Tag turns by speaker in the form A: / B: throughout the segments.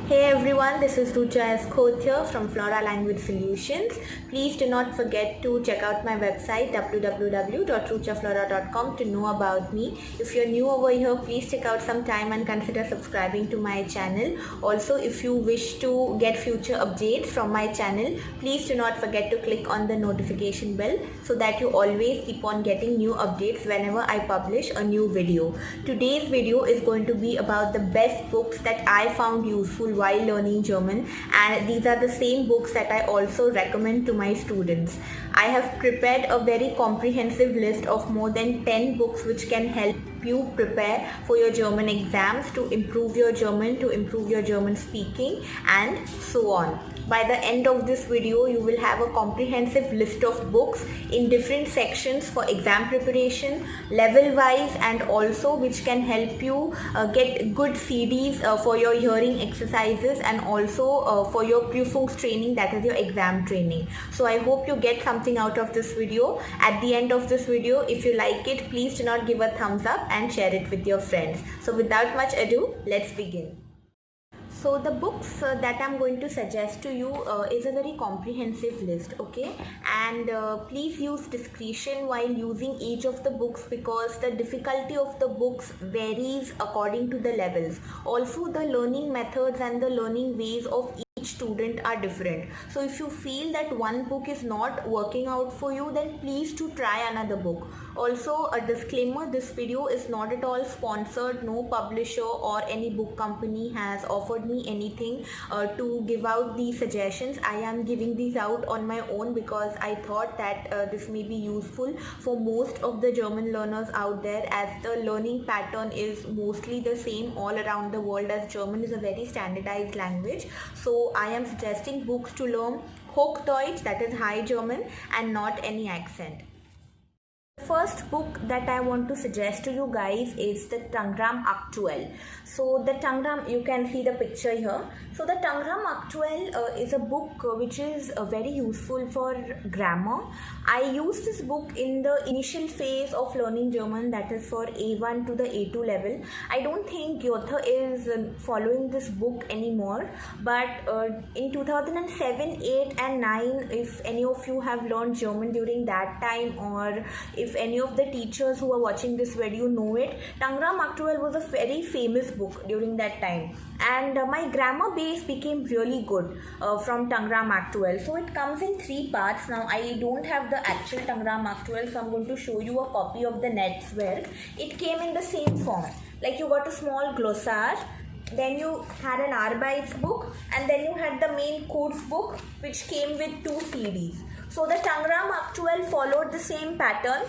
A: Hey everyone, this is Rucha S. Khotia from Flora Language Solutions. Please do not forget to check out my website www.ruchaflora.com to know about me. If you're new over here, please take out some time and consider subscribing to my channel. Also, if you wish to get future updates from my channel, please do not forget to click on the notification bell so that you always keep on getting new updates whenever I publish a new video. Today's video is going to be about the best books that I found useful while learning German, and these are the same books that I also recommend to my students. I have prepared a very comprehensive list of more than 10 books which can help you prepare for your German exams, to improve your German, to improve your German speaking, and so on. By the end of this video, you will have a comprehensive list of books in different sections for exam preparation, level wise, and also which can help you get good CDs for your hearing exercises, and also for your Prüfungstraining, that is your exam training. So I hope you get something out of this video. At the end of this video, if you like it, please do not give a thumbs up and share it with your friends. So without much ado, let's begin. So the books that I'm going to suggest to you is a very comprehensive list, okay? And please use discretion while using each of the books, because the difficulty of the books varies according to the levels. Also, the learning methods and the learning ways of each student are different. So if you feel that one book is not working out for you, then please to try another book. Also, a disclaimer, this video is not at all sponsored. No publisher or any book company has offered me anything to give out these suggestions. I am giving these out on my own because I thought that this may be useful for most of the German learners out there, as the learning pattern is mostly the same all around the world, as German is a very standardized language. So I am suggesting books to learn Hochdeutsch, that is High German, and not any accent. The first book that I want to suggest to you guys is the Tangram Aktuell. So the Tangram, you can see the picture here. So the Tangram Aktuell is a book which is very useful for grammar. I used this book in the initial phase of learning German, that is for A1 to the A2 level. I don't think Goethe is following this book anymore, but in 2007, 8 and 9, if any of you have learned German during that time, or if any of the teachers who are watching this video know it, Tangram Aktuell was a very famous book during that time, and my grammar base became really good from Tangram Aktuell. So it comes in 3 parts. Now I don't have the actual Tangram Aktuell, so I'm going to show you a copy of the Netzwerk. It came in the same form, like you got a small glossar, then you had an Arbeitsbuch, and then you had the main course book which came with 2 CDs. So the Tangram Aktuell followed the same pattern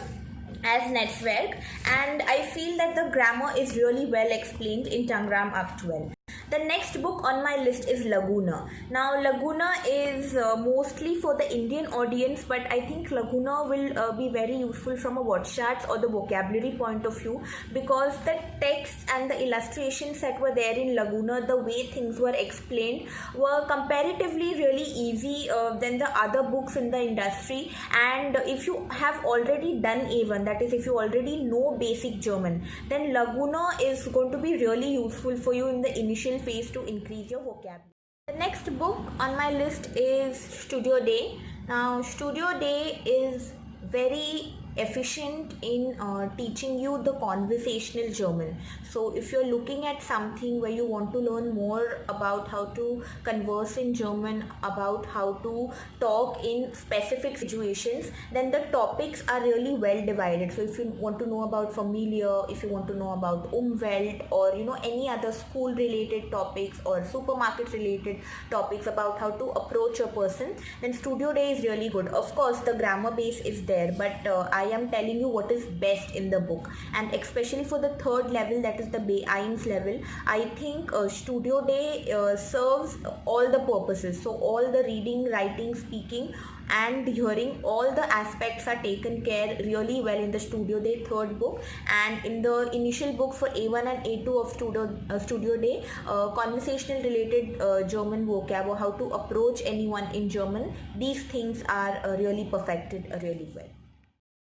A: as Netzwerk, and I feel that the grammar is really well explained in Tangram Aktuell. The next book on my list is Laguna. Now Laguna is mostly for the Indian audience, but I think Laguna will be very useful from a word charts or the vocabulary point of view, because the text and the illustrations that were there in Laguna, the way things were explained, were comparatively really easy than the other books in the industry. And if you have already done A1, that is if you already know basic German, then Laguna is going to be really useful for you in the initial phase to increase your vocabulary. The next book on my list is Studio Day. Now Studio Day is very efficient in teaching you the conversational German. So if you're looking at something where you want to learn more about how to converse in German, about how to talk in specific situations, then the topics are really well divided. So if you want to know about familiar, if you want to know about Umwelt, or any other school related topics or supermarket related topics about how to approach a person, then Studio Day is really good. Of course the grammar base is there, but I am telling you what is best in the book, and especially for the 3rd level, that is the B1 level, I think Studio Day serves all the purposes. So all the reading, writing, speaking and hearing, all the aspects are taken care really well in the Studio Day 3rd book. And in the initial book for A1 and A2 of Studio Day, conversational related German vocab, or how to approach anyone in German, these things are really perfected really well.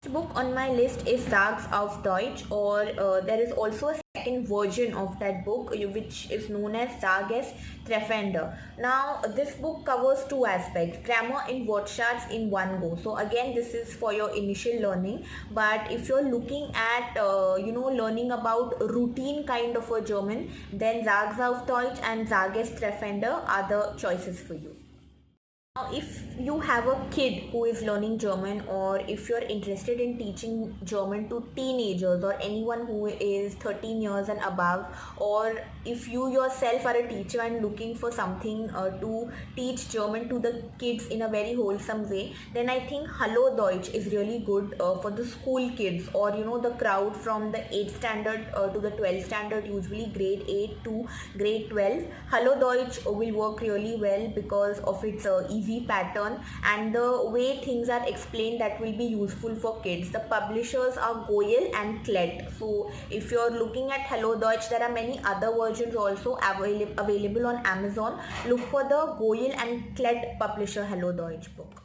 A: Next book on my list is Zags auf Deutsch, or there is also a second version of that book which is known as Zages Treffender. Now this book covers two aspects: grammar in Wortschatz in one go. So again, this is for your initial learning, but if you're looking at learning about routine kind of a German, then Zags auf Deutsch and Zages Treffender are the choices for you. Now, if you have a kid who is learning German, or if you're interested in teaching German to teenagers or anyone who is 13 years and above, or if you yourself are a teacher and looking for something to teach German to the kids in a very wholesome way, then I think Hallo Deutsch is really good for the school kids, or the crowd from the 8th standard to the 12th standard, usually grade 8 to grade 12. Hallo Deutsch will work really well because of its easy pattern and the way things are explained that will be useful for kids. The publishers are Goyal and Klett. So if you're looking at Hallo Deutsch, there are many other versions also available on Amazon. Look for the Goyal and Klett publisher Hallo Deutsch book.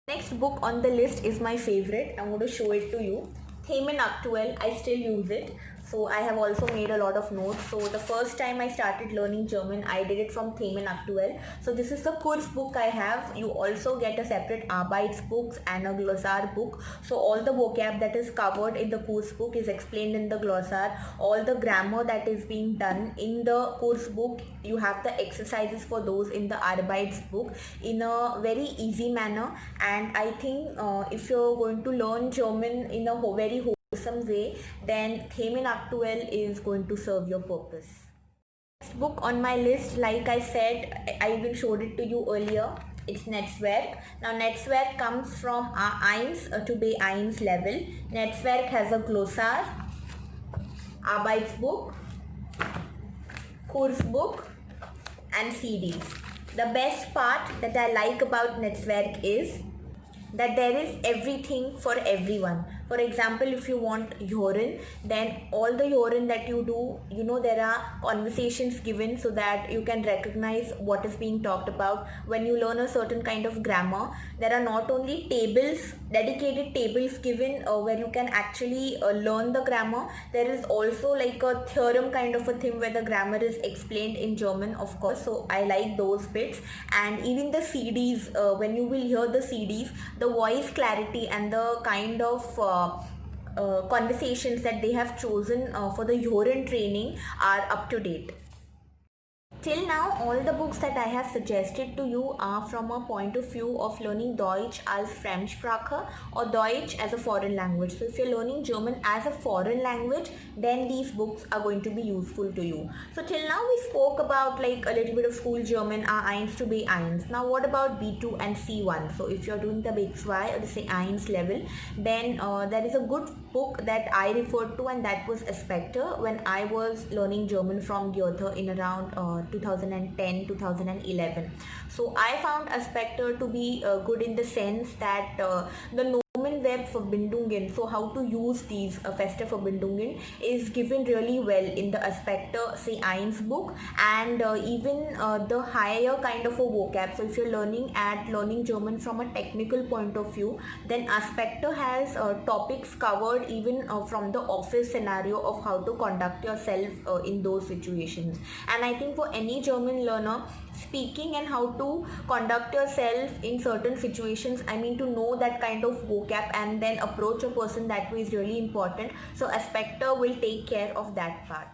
A: Next book on the list is my favorite. I'm going to show it to you. Themen Aktuell. I still use it. So I have also made a lot of notes. So the first time I started learning German, I did it from Themen Aktuell. So this is the Kurs book I have. You also get a separate Arbeitsbooks and a Glossar book. So all the vocab that is covered in the Kurs book is explained in the Glossar. All the grammar that is being done in the Kurs book, you have the exercises for those in the Arbeitsbook in a very easy manner. And I think if you're going to learn German in a very wholesome way, then Themen Aktuell is going to serve your purpose. Next book on my list, like I said, I even showed it to you earlier. It's Netzwerk. Now Netzwerk comes from A1 to B1 level. Netzwerk has a Glossar, Arbeitsbook, Kursbook and CDs. The best part that I like about Netzwerk is that there is everything for everyone. For example, if you want urine, then all the urine that you do, there are conversations given so that you can recognize what is being talked about. When you learn a certain kind of grammar, there are not only tables, dedicated tables given where you can actually learn the grammar. There is also like a theorem kind of a thing where the grammar is explained in German, of course. So I like those bits. And even the CDs, when you will hear the CDs, the voice clarity and the kind of conversations that they have chosen for the urine training are up to date. Till now, all the books that I have suggested to you are from a point of view of learning Deutsch als Fremdsprache or Deutsch as a foreign language. So if you're learning German as a foreign language, then these books are going to be useful to you. So till now we spoke about like a little bit of school German, A1 to B1. Now what about B2 and C1? So if you're doing the B2 or the C1 level, then there is a good book that I referred to, and that was Aspekte when I was learning German from Goethe in around 2010-2011. So I found Aspekte to be good in the sense that the Nomenweb-Verbindungen, so how to use these feste Verbindungen, is given really well in the Aspekte C1 book, and even the higher kind of a vocab. So if you're learning German from a technical point of view, then Aspekte has topics covered even from the office scenario of how to conduct yourself in those situations. And I think for any German learner, speaking and how to conduct yourself in certain situations, I mean to know that kind of vocab and then approach a person that way is really important. So Aspekte will take care of that part.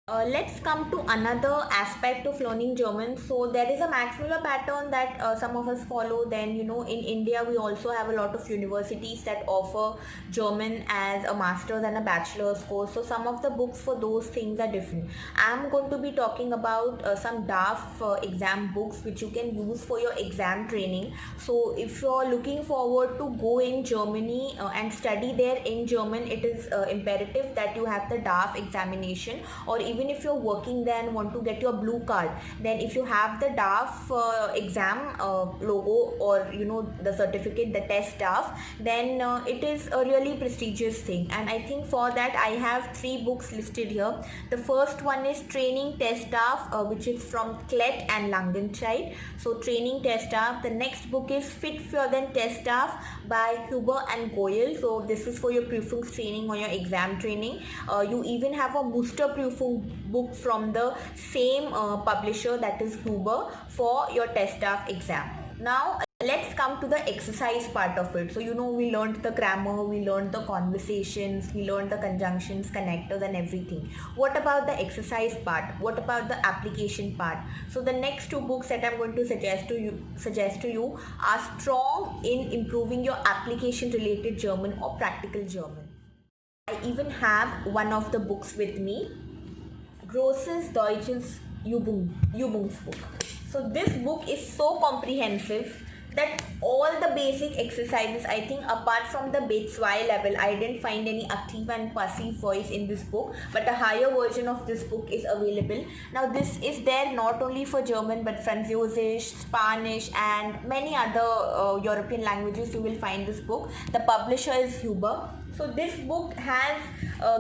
A: Let's come to another aspect of learning German. So there is a Max Muller pattern that some of us follow. Then in India we also have a lot of universities that offer German as a master's and a bachelor's course. So some of the books for those things are different. I'm going to be talking about some DAF exam books which you can use for your exam training. So if you're looking forward to go in Germany and study there in German, it is imperative that you have the DAF examination, or even if you're working there and want to get your blue card, then if you have the DAF exam logo, or the certificate, the test DAF, then it is a really prestigious thing. And I think for that I have 3 books listed here. The first one is Training Test DAF, which is from Klett and Langenscheidt. So Training Test DAF. The next book is Fit für den Test DAF by Huber and Goyal. So this is for your Prüfungstraining or your exam training. You even have a Musterprüfung book from the same publisher, that is Huber, for your test DAF exam. Now let's come to the exercise part of it. So we learned the grammar, we learned the conversations, we learned the conjunctions, connectors and everything. What about the exercise part? What about the application part? So the next 2 books that I'm going to suggest to you are strong in improving your application related German or practical German. I even have one of the books with me, Großes Deutsches Übungsbuch. So this book is so comprehensive that all the basic exercises, I think apart from the B2 level, I didn't find any active and passive voice in this book, but a higher version of this book is available. Now this is there not only for German but Französisch, Spanish and many other European languages. You will find this book. The publisher is Huber. So this book has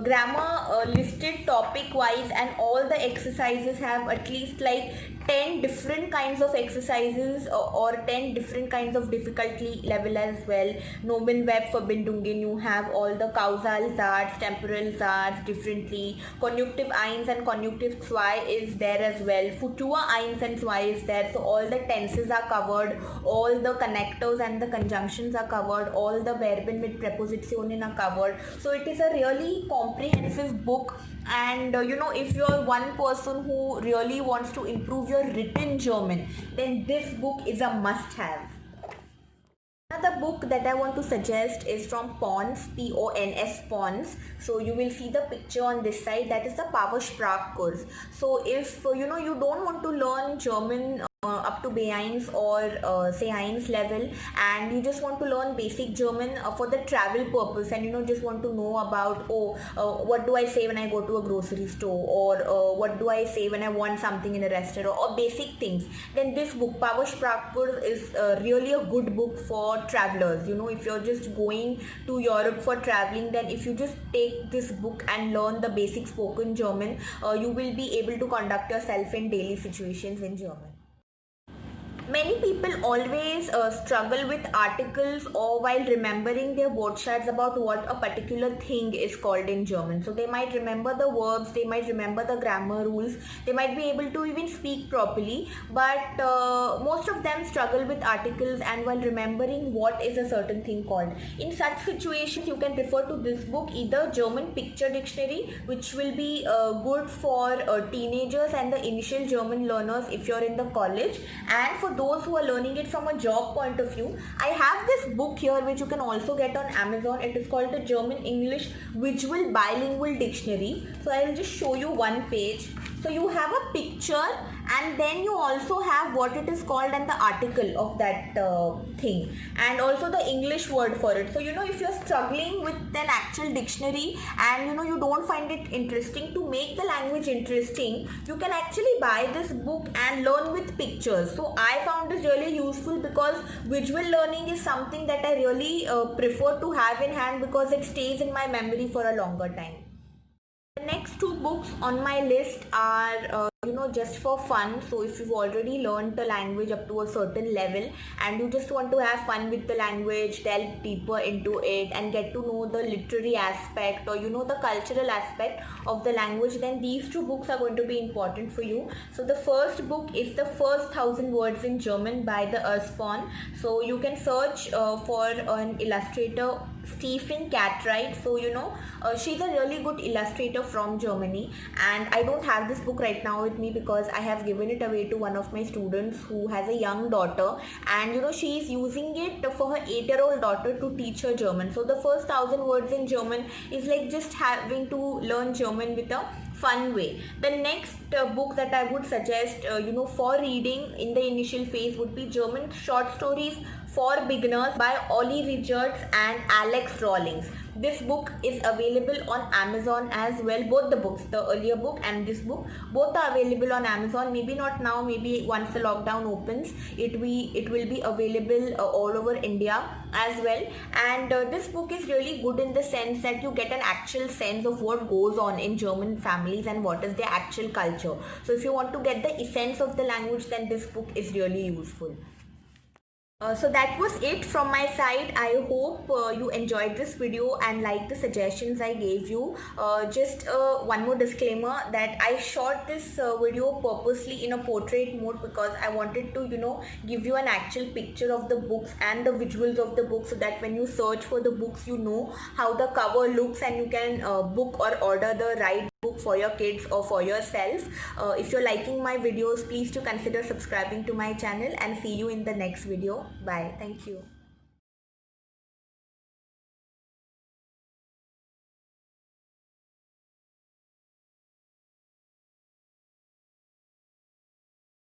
A: grammar listed topic wise, and all the exercises have at least like 10 different kinds of exercises or 10 different kinds of difficulty level as well. Nomen-Verb-Verbindungen, you have all the causal Satz, temporal Satz differently. Conjunctive eins and conjunctive zwei is there as well. Futur eins and zwei is there. So all the tenses are covered, all the connectors and the conjunctions are covered, all the Verben mit Präpositionen are covered. So it is a really comprehensive book. And if you are one person who really wants to improve your written German, then this book is a must-have. Another book that I want to suggest is from Pons, P-O-N-S, Pons. So you will see the picture on this side, that is the Powersprachkurs. So if you don't want to learn German up to B1 or say C1 level, and you just want to learn basic German for the travel purpose, and just want to know about what do I say when I go to a grocery store, or what do I say when I want something in a restaurant, or basic things, then this book Powersprachkurs is really a good book for travelers. If you're just going to Europe for traveling, then if you just take this book and learn the basic spoken German, you will be able to conduct yourself in daily situations in German. Many people always struggle with articles or while remembering their wordshots about what a particular thing is called in German. So they might remember the verbs, they might remember the grammar rules, they might be able to even speak properly, but most of them struggle with articles and while remembering what is a certain thing called. In such situations, you can refer to this book, either German Picture Dictionary, which will be good for teenagers and the initial German learners if you're in the college, and for those who are learning it from a job point of view, I have this book here which you can also get on Amazon. It is called the German English Visual Bilingual Dictionary. So I will just show you one page. So you have a picture and then you also have what it is called and the article of that thing, and also the English word for it. So if you're struggling with an actual dictionary and you don't find it interesting, to make the language interesting, you can actually buy this book and learn with pictures. So I found this really useful because visual learning is something that I really prefer to have in hand because it stays in my memory for a longer time. The next 2 books on my list are just for fun. So if you've already learned the language up to a certain level and you just want to have fun with the language, delve deeper into it and get to know the literary aspect or the cultural aspect of the language, then these 2 books are going to be important for you. So the first book is The First 1000 Words in German by the Urspon. So you can search for an illustrator, Stefan Cartwright. So she's a really good illustrator from Germany, and I don't have this book right now with me because I have given it away to one of my students who has a young daughter, and she is using it for her 8-year-old daughter to teach her German. So the first 1000 words in German is like just having to learn German with a fun way. The next book that I would suggest for reading in the initial phase would be German Short Stories for Beginners by Ollie Richards and Alex Rawlings. This book is available on Amazon as well. Both the books, the earlier book and this book, both are available on Amazon. Maybe not now, maybe once the lockdown opens, it will be available all over India as well. And this book is really good in the sense that you get an actual sense of what goes on in German families and what is their actual culture. So if you want to get the essence of the language, then this book is really useful. So that was it from my side. I hope you enjoyed this video and liked the suggestions I gave you. Just one more disclaimer that I shot this video purposely in a portrait mode because I wanted to, give you an actual picture of the books and the visuals of the book, so that when you search for the books, you know how the cover looks and you can book or order the right book for your kids or for yourself. If you're liking my videos, please to consider subscribing to my channel, and see you in the next video. Bye. Thank you.